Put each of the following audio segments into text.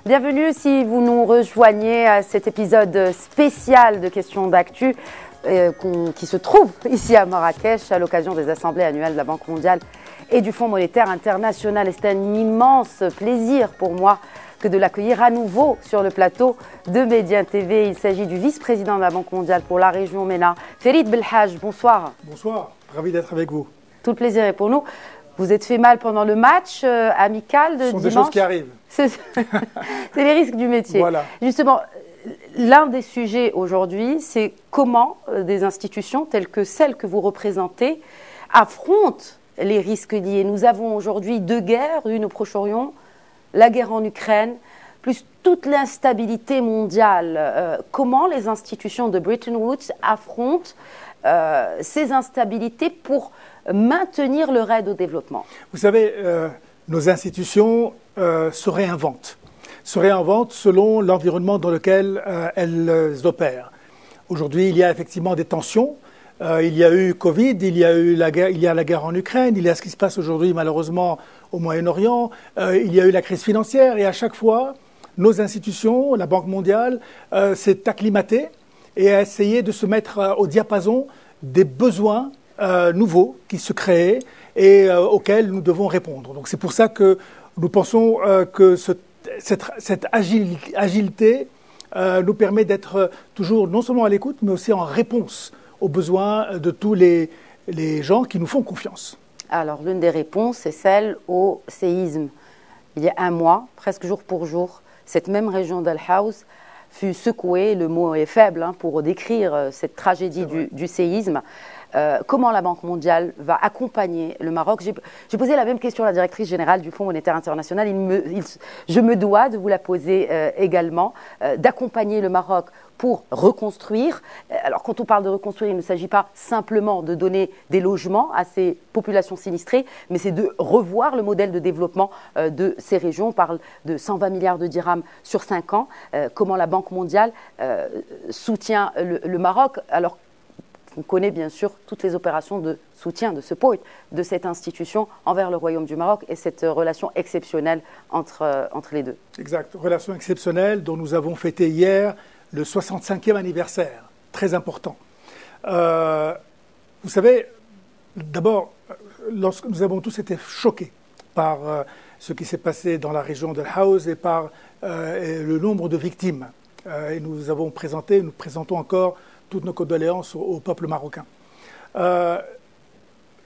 Bienvenue si vous nous rejoignez à cet épisode spécial de Questions d'actu qui se trouve ici à Marrakech à l'occasion des assemblées annuelles de la Banque mondiale et du Fonds monétaire international. Et c'est un immense plaisir pour moi que de l'accueillir à nouveau sur le plateau de Média TV. Il s'agit du vice-président de la Banque mondiale pour la région MENA, Ferid Belhaj. Bonsoir. Bonsoir, ravi d'être avec vous. Tout le plaisir est pour nous. Vous êtes fait mal pendant le match amical de dimanche. Ce sont des choses qui arrivent. C'est les risques du métier. Voilà. Justement, l'un des sujets aujourd'hui, c'est comment des institutions telles que celles que vous représentez affrontent les risques liés. Nous avons aujourd'hui deux guerres, une au Proche-Orient, la guerre en Ukraine, plus toute l'instabilité mondiale. Comment les institutions de Bretton Woods affrontent ces instabilités pour maintenir le raid au développement? Vous savez, nos institutions se réinventent selon l'environnement dans lequel elles opèrent. Aujourd'hui, il y a effectivement des tensions. Il y a eu Covid, il y a la guerre en Ukraine, il y a ce qui se passe aujourd'hui malheureusement au Moyen-Orient, il y a eu la crise financière et à chaque fois, nos institutions, la Banque mondiale, s'est acclimatée et a essayé de se mettre au diapason des besoins nouveaux qui se créaient et auxquels nous devons répondre. Donc c'est pour ça que nous pensons que cette agilité nous permet d'être toujours non seulement à l'écoute, mais aussi en réponse aux besoins de tous les gens qui nous font confiance. Alors l'une des réponses est celle au séisme. Il y a un mois, presque jour pour jour, cette même région d'Al-Haouz fut secouée, le mot est faible pour décrire cette tragédie du séisme. Comment la Banque mondiale va accompagner le Maroc? J'ai posé la même question à la directrice générale du Fonds monétaire international. Je me dois de vous la poser également, d'accompagner le Maroc pour reconstruire. Alors quand on parle de reconstruire, il ne s'agit pas simplement de donner des logements à ces populations sinistrées, mais c'est de revoir le modèle de développement de ces régions. On parle de 120 milliards de dirhams sur 5 ans. Comment la Banque mondiale soutient le Maroc? Alors, on connaît bien sûr toutes les opérations de soutien, de support de cette institution envers le Royaume du Maroc et cette relation exceptionnelle entre les deux. Exact, relation exceptionnelle dont nous avons fêté hier le 65e anniversaire, très important. Vous savez, d'abord, lorsque nous avons tous été choqués par ce qui s'est passé dans la région d'Al-Haouz et par le nombre de victimes. Et nous présentons encore toutes nos condoléances au peuple marocain.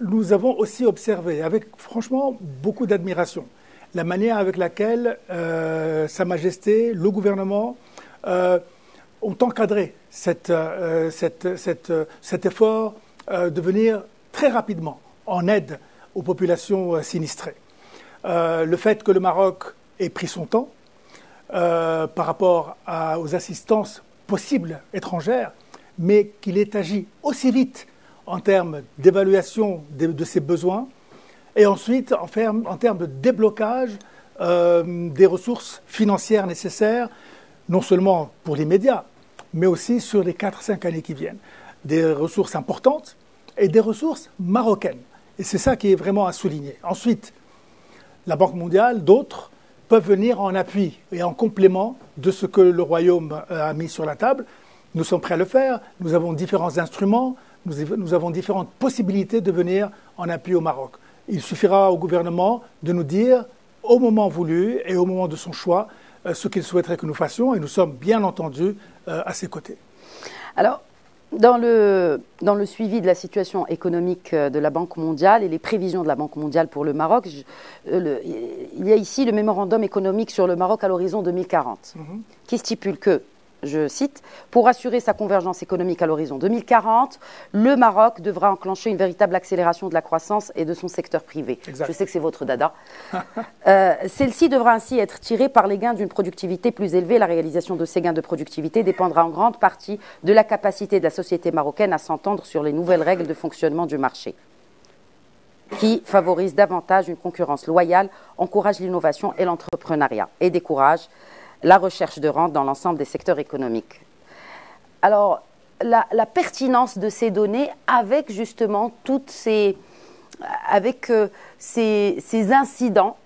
Nous avons aussi observé, avec franchement beaucoup d'admiration, la manière avec laquelle Sa Majesté, le gouvernement, ont encadré cet effort de venir très rapidement en aide aux populations sinistrées. Le fait que le Maroc ait pris son temps par rapport aux assistances possibles étrangères, mais qu'il ait agi aussi vite en termes d'évaluation de ses besoins et ensuite en termes de déblocage des ressources financières nécessaires, non seulement pour l'immédiat, mais aussi sur les 4-5 années qui viennent. Des ressources importantes et des ressources marocaines. Et c'est ça qui est vraiment à souligner. Ensuite, la Banque mondiale, d'autres, peuvent venir en appui et en complément de ce que le Royaume a mis sur la table. Nous sommes prêts à le faire. Nous avons différents instruments. Nous avons différentes possibilités de venir en appui au Maroc. Il suffira au gouvernement de nous dire, au moment voulu et au moment de son choix, ce qu'il souhaiterait que nous fassions. Et nous sommes bien entendu à ses côtés. Alors, dans le suivi de la situation économique de la Banque mondiale et les prévisions de la Banque mondiale pour le Maroc, il y a ici le mémorandum économique sur le Maroc à l'horizon 2040, qui stipule que, je cite, « Pour assurer sa convergence économique à l'horizon 2040, le Maroc devra enclencher une véritable accélération de la croissance et de son secteur privé. » Je sais que c'est votre dada. Celle-ci devra ainsi être tirée par les gains d'une productivité plus élevée. La réalisation de ces gains de productivité dépendra en grande partie de la capacité de la société marocaine à s'entendre sur les nouvelles règles de fonctionnement du marché, qui favorisent davantage une concurrence loyale, encourage l'innovation et l'entrepreneuriat et décourage la recherche de rente dans l'ensemble des secteurs économiques. Alors, la pertinence de ces données avec justement ces incidents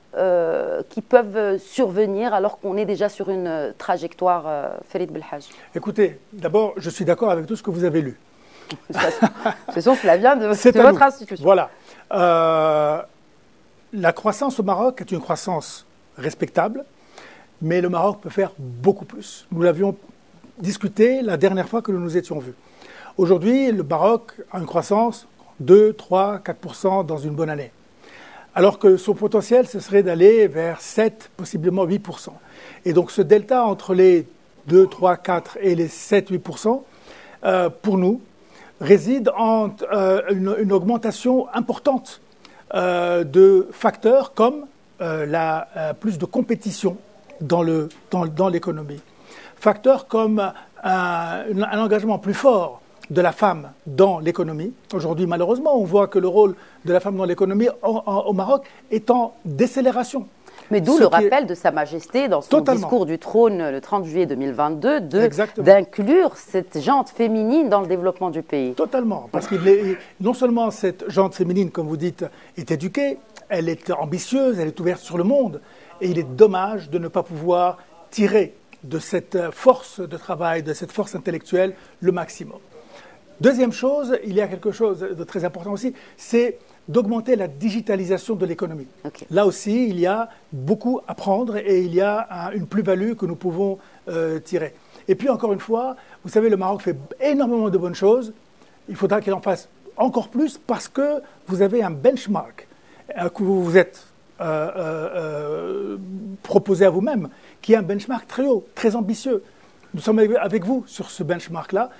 qui peuvent survenir alors qu'on est déjà sur une trajectoire, Farid Belhaj? Écoutez, d'abord, je suis d'accord avec tout ce que vous avez lu. De toute façon, cela vient de votre institution. Voilà. La croissance au Maroc est une croissance respectable, mais le Maroc peut faire beaucoup plus. Nous l'avions discuté la dernière fois que nous nous étions vus. Aujourd'hui, le Maroc a une croissance 2, 3, 4% dans une bonne année. Alors que son potentiel, ce serait d'aller vers 7, possiblement 8%. Et donc ce delta entre les 2, 3, 4 et les 7, 8%, pour nous, réside en une augmentation importante de facteurs comme plus de compétition dans l'économie. Facteurs comme un engagement plus fort de la femme dans l'économie. Aujourd'hui, malheureusement, on voit que le rôle de la femme dans l'économie au Maroc est en décélération. Mais d'où le rappel de Sa Majesté dans son discours du trône le 30 juillet 2022 d'inclure cette jante féminine dans le développement du pays. Totalement, parce que non seulement cette jante féminine, comme vous dites, est éduquée, elle est ambitieuse, elle est ouverte sur le monde, et il est dommage de ne pas pouvoir tirer de cette force de travail, de cette force intellectuelle, le maximum. Deuxième chose, il y a quelque chose de très important aussi, c'est d'augmenter la digitalisation de l'économie. Okay. Là aussi, il y a beaucoup à prendre et il y a une plus-value que nous pouvons tirer. Et puis, encore une fois, vous savez, le Maroc fait énormément de bonnes choses. Il faudra qu'il en fasse encore plus parce que vous avez un benchmark que vous vous êtes proposé à vous-même, qui est un benchmark très haut, très ambitieux. Nous sommes avec vous sur ce benchmark-là.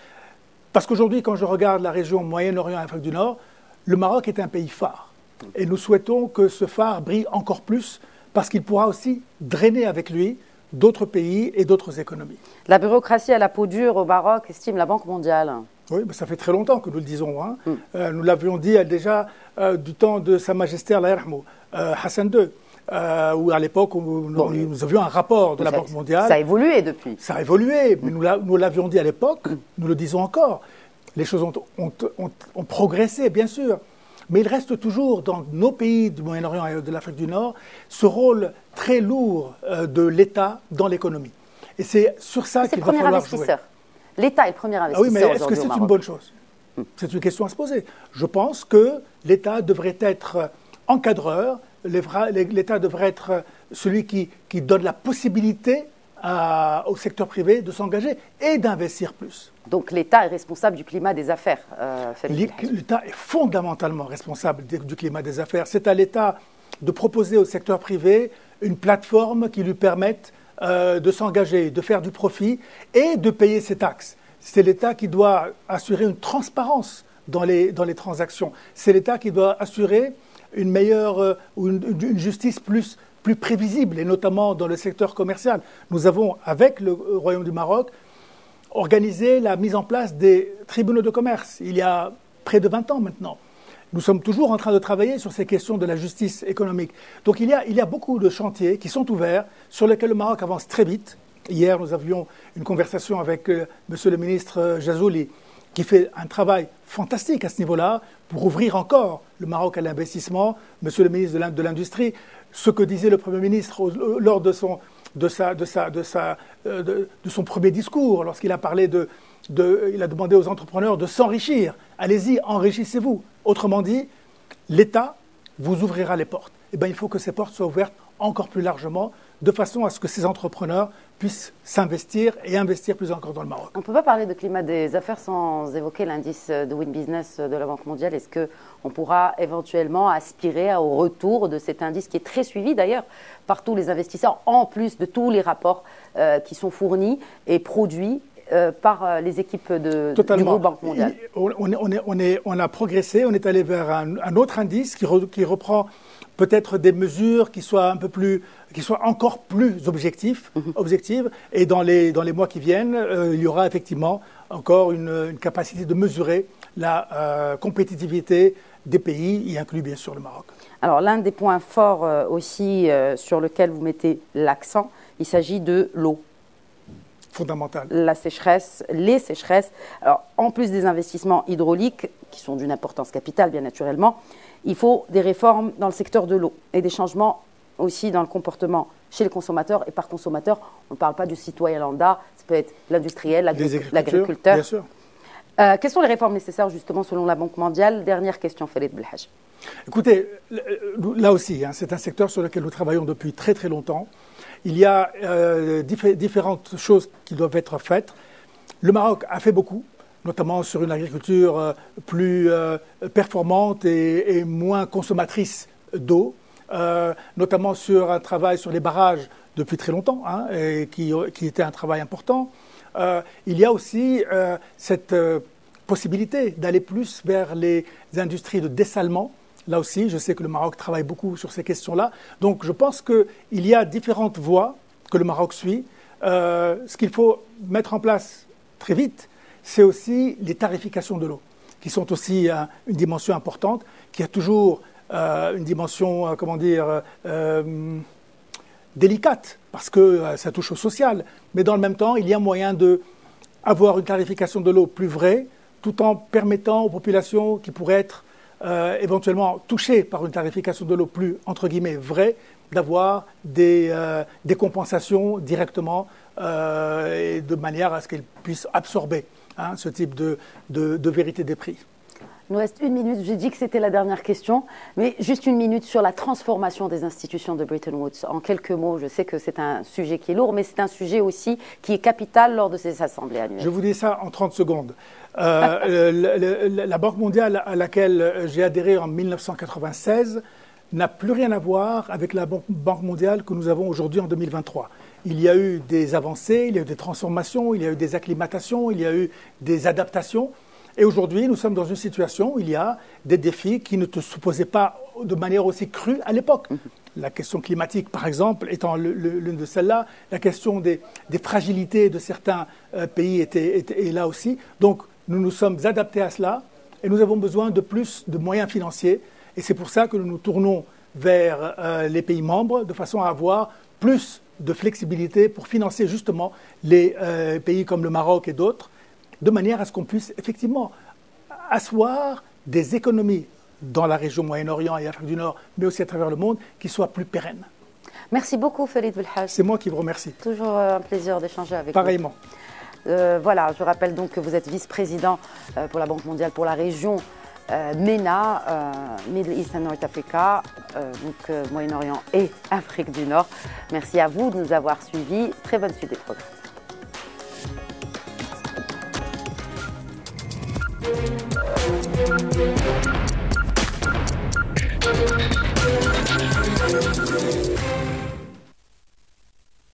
Parce qu'aujourd'hui, quand je regarde la région Moyen-Orient et Afrique du Nord, le Maroc est un pays phare. Et nous souhaitons que ce phare brille encore plus parce qu'il pourra aussi drainer avec lui d'autres pays et d'autres économies. La bureaucratie à la peau dure au Maroc, estime la Banque mondiale. Oui, mais ça fait très longtemps que nous le disons. Hein. Nous l'avions dit déjà du temps de Sa Majesté Hassan II. Où à l'époque, nous avions un rapport de la Banque mondiale. Ça a évolué depuis. Ça a évolué, mais nous l'avions dit à l'époque, nous le disons encore. Les choses ont progressé, bien sûr. Mais il reste toujours dans nos pays du Moyen-Orient et de l'Afrique du Nord ce rôle très lourd de l'État dans l'économie. Et c'est sur ça qu'il va falloir jouer. L'État est le premier investisseur. Ah oui, mais est-ce que c'est une bonne chose? C'est une question à se poser. Je pense que l'État devrait être encadreur. L'État devrait être celui qui donne la possibilité au secteur privé de s'engager et d'investir plus. Donc l'État est responsable du climat des affaires, L'État est fondamentalement responsable du climat des affaires. C'est à l'État de proposer au secteur privé une plateforme qui lui permette de s'engager, de faire du profit et de payer ses taxes. C'est l'État qui doit assurer une transparence dans les transactions. C'est l'État qui doit assurer une meilleure une justice plus prévisible, et notamment dans le secteur commercial. Nous avons, avec le Royaume du Maroc, organisé la mise en place des tribunaux de commerce, il y a près de 20 ans maintenant. Nous sommes toujours en train de travailler sur ces questions de la justice économique. Donc il y a beaucoup de chantiers qui sont ouverts, sur lesquels le Maroc avance très vite. Hier, nous avions une conversation avec Monsieur le ministre Jazouli, qui fait un travail fantastique à ce niveau-là pour ouvrir encore le Maroc à l'investissement. Monsieur le ministre de l'Industrie, ce que disait le Premier ministre lors de son premier discours, lorsqu'il a parlé il a demandé aux entrepreneurs de s'enrichir. Allez-y, enrichissez-vous. Autrement dit, l'État vous ouvrira les portes. Eh bien, il faut que ces portes soient ouvertes encore plus largement, de façon à ce que ces entrepreneurs puissent s'investir et investir plus encore dans le Maroc. On ne peut pas parler de climat des affaires sans évoquer l'indice de Win Business de la Banque mondiale. Est-ce qu'on pourra éventuellement aspirer au retour de cet indice qui est très suivi d'ailleurs par tous les investisseurs, en plus de tous les rapports qui sont fournis et produits par les équipes du groupe Banque mondiale? On a progressé, on est allé vers un autre indice qui reprend peut-être des mesures qui soient encore plus objectives. Et dans les mois qui viennent, il y aura effectivement encore une capacité de mesurer la compétitivité des pays, y inclut bien sûr le Maroc. Alors l'un des points forts aussi sur lequel vous mettez l'accent, il s'agit de l'eau. Fondamentale. La sécheresse, les sécheresses. Alors en plus des investissements hydrauliques, qui sont d'une importance capitale bien naturellement, il faut des réformes dans le secteur de l'eau et des changements aussi dans le comportement chez les consommateurs. Et par consommateur, on ne parle pas du citoyen lambda, ça peut être l'industriel, l'agriculteur. Bien sûr. Quelles sont les réformes nécessaires justement selon la Banque mondiale? Dernière question, Falid Belhaj. Écoutez, là aussi, c'est un secteur sur lequel nous travaillons depuis très très longtemps. Il y a différentes choses qui doivent être faites. Le Maroc a fait beaucoup, notamment sur une agriculture plus performante et moins consommatrice d'eau, notamment sur un travail sur les barrages depuis très longtemps, et qui était un travail important. Il y a aussi cette possibilité d'aller plus vers les industries de dessalement. Là aussi, je sais que le Maroc travaille beaucoup sur ces questions-là. Donc je pense qu'il y a différentes voies que le Maroc suit. Ce qu'il faut mettre en place très vite, c'est aussi les tarifications de l'eau, qui sont aussi une dimension importante, qui a toujours une dimension, délicate, parce que ça touche au social. Mais dans le même temps, il y a moyen d'avoir une tarification de l'eau plus vraie, tout en permettant aux populations qui pourraient être éventuellement touchées par une tarification de l'eau plus, entre guillemets, vraie, d'avoir des compensations directement et de manière à ce qu'elles puissent absorber ce type de vérité des prix. Il nous reste 1 minute. J'ai dit que c'était la dernière question, mais juste 1 minute sur la transformation des institutions de Bretton Woods. En quelques mots, je sais que c'est un sujet qui est lourd, mais c'est un sujet aussi qui est capital lors de ces assemblées annuelles. Je vous dis ça en 30 secondes. La Banque mondiale à laquelle j'ai adhéré en 1996 n'a plus rien à voir avec la Banque mondiale que nous avons aujourd'hui en 2023. Il y a eu des avancées, il y a eu des transformations, il y a eu des acclimatations, il y a eu des adaptations. Et aujourd'hui, nous sommes dans une situation où il y a des défis qui ne se posaient pas de manière aussi crue à l'époque. La question climatique, par exemple, étant l'une de celles-là, la question des fragilités de certains pays est là aussi. Donc, nous nous sommes adaptés à cela et nous avons besoin de plus de moyens financiers. Et c'est pour ça que nous nous tournons vers les pays membres de façon à avoir plus de flexibilité pour financer justement les pays comme le Maroc et d'autres, de manière à ce qu'on puisse effectivement asseoir des économies dans la région Moyen-Orient et Afrique du Nord, mais aussi à travers le monde, qui soient plus pérennes. Merci beaucoup, Falid Belhaj. C'est moi qui vous remercie. Toujours un plaisir d'échanger avec vous. Pareillement. Voilà, je rappelle donc que vous êtes vice-président pour la Banque mondiale pour la région MENA, Middle East and North Africa, donc Moyen-Orient et Afrique du Nord. Merci à vous de nous avoir suivis. Très bonne suite des programmes.